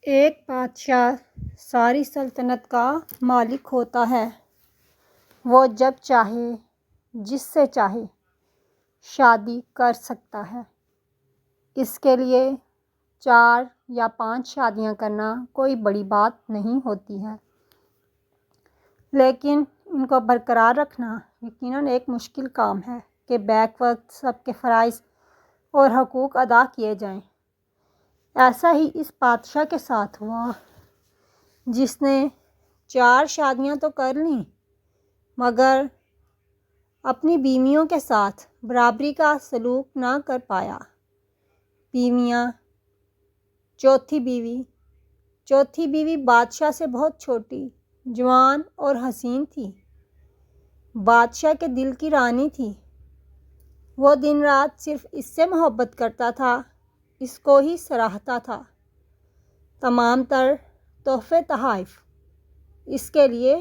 ایک بادشاہ ساری سلطنت کا مالک ہوتا ہے۔ وہ جب چاہے جس سے چاہے شادی کر سکتا ہے۔ اس کے لیے 4 یا 5 شادیاں کرنا کوئی بڑی بات نہیں ہوتی ہے، لیکن ان کو برقرار رکھنا یقیناً ایک مشکل کام ہے کہ بیک وقت سب کے فرائض اور حقوق ادا کیے جائیں۔ ایسا ہی اس بادشاہ کے ساتھ ہوا، جس نے 4 شادیاں تو کر لیں مگر اپنی بیویوں کے ساتھ برابری کا سلوک نہ کر پایا۔ بیویاں چوتھی بیوی بادشاہ سے بہت چھوٹی، جوان اور حسین تھی۔ بادشاہ کے دل کی رانی تھی۔ وہ دن رات صرف اس سے محبت کرتا تھا، اس کو ہی سراہتا تھا۔ تمام تر تحفے تحائف اس کے لیے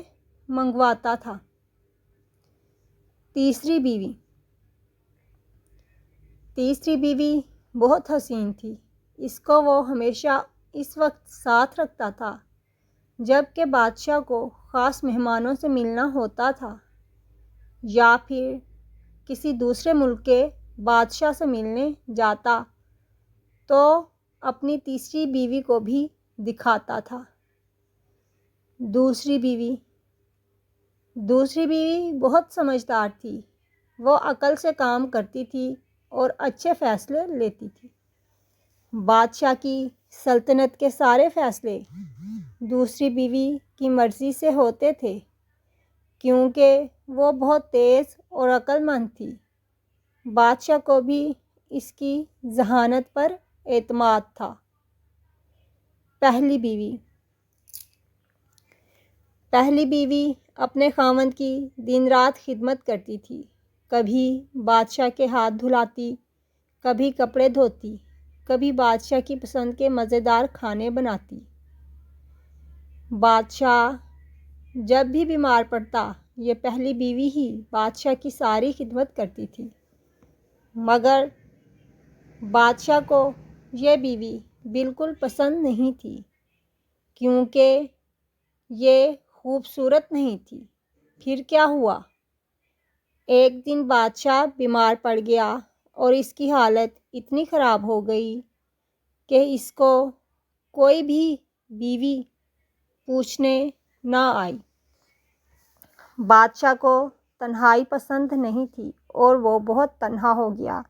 منگواتا تھا۔ تیسری بیوی بہت حسین تھی۔ اس کو وہ ہمیشہ اس وقت ساتھ رکھتا تھا جب کہ بادشاہ کو خاص مہمانوں سے ملنا ہوتا تھا یا پھر کسی دوسرے ملک کے بادشاہ سے ملنے جاتا تو اپنی تیسری بیوی کو بھی دکھاتا تھا۔ دوسری بیوی بہت سمجھدار تھی۔ وہ عقل سے کام کرتی تھی اور اچھے فیصلے لیتی تھی۔ بادشاہ کی سلطنت کے سارے فیصلے دوسری بیوی کی مرضی سے ہوتے تھے، کیونکہ وہ بہت تیز اور عقل مند تھی۔ بادشاہ کو بھی اس کی ذہانت پر اعتماد تھا۔ پہلی بیوی اپنے خاوند کی دن رات خدمت کرتی تھی۔ کبھی بادشاہ کے ہاتھ دھلاتی، کبھی کپڑے دھوتی، کبھی بادشاہ کی پسند کے مزیدار کھانے بناتی۔ بادشاہ جب بھی بیمار پڑتا، یہ پہلی بیوی ہی بادشاہ کی ساری خدمت کرتی تھی۔ مگر بادشاہ کو یہ بیوی بالکل پسند نہیں تھی، کیونکہ یہ خوبصورت نہیں تھی۔ پھر کیا ہوا؟ ایک دن بادشاہ بیمار پڑ گیا اور اس کی حالت اتنی خراب ہو گئی کہ اس کو کوئی بھی بیوی پوچھنے نہ آئی۔ بادشاہ کو تنہائی پسند نہیں تھی اور وہ بہت تنہا ہو گیا۔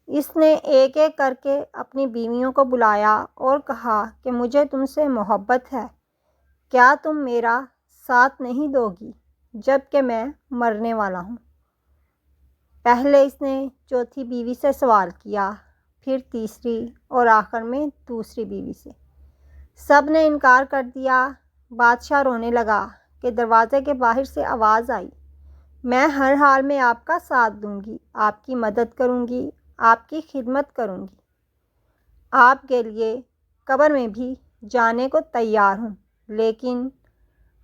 اس نے ایک ایک کر کے اپنی بیویوں کو بلایا اور کہا کہ مجھے تم سے محبت ہے، کیا تم میرا ساتھ نہیں دو گی جب کہ میں مرنے والا ہوں؟ پہلے اس نے چوتھی بیوی سے سوال کیا، پھر تیسری اور آخر میں دوسری بیوی سے۔ سب نے انکار کر دیا۔ بادشاہ رونے لگا کہ دروازے کے باہر سے آواز آئی، میں ہر حال میں آپ کا ساتھ دوں گی، آپ کی مدد کروں گی، آپ کی خدمت کروں گی، آپ کے لیے قبر میں بھی جانے کو تیار ہوں، لیکن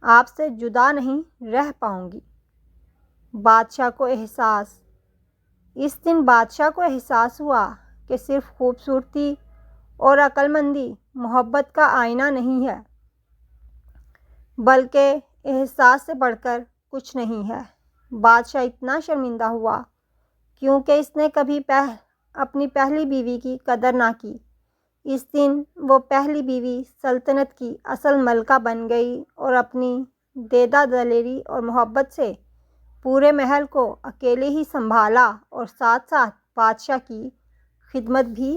آپ سے جدا نہیں رہ پاؤں گی۔ اس دن بادشاہ کو احساس ہوا کہ صرف خوبصورتی اور عقل مندی محبت کا آئینہ نہیں ہے، بلکہ احساس سے بڑھ کر کچھ نہیں ہے۔ بادشاہ اتنا شرمندہ ہوا کیونکہ اس نے کبھی اپنی پہلی بیوی کی قدر نہ کی۔ اس دن وہ پہلی بیوی سلطنت کی اصل ملکہ بن گئی اور اپنی دیدہ دلیری اور محبت سے پورے محل کو اکیلے ہی سنبھالا اور ساتھ ساتھ بادشاہ کی خدمت بھی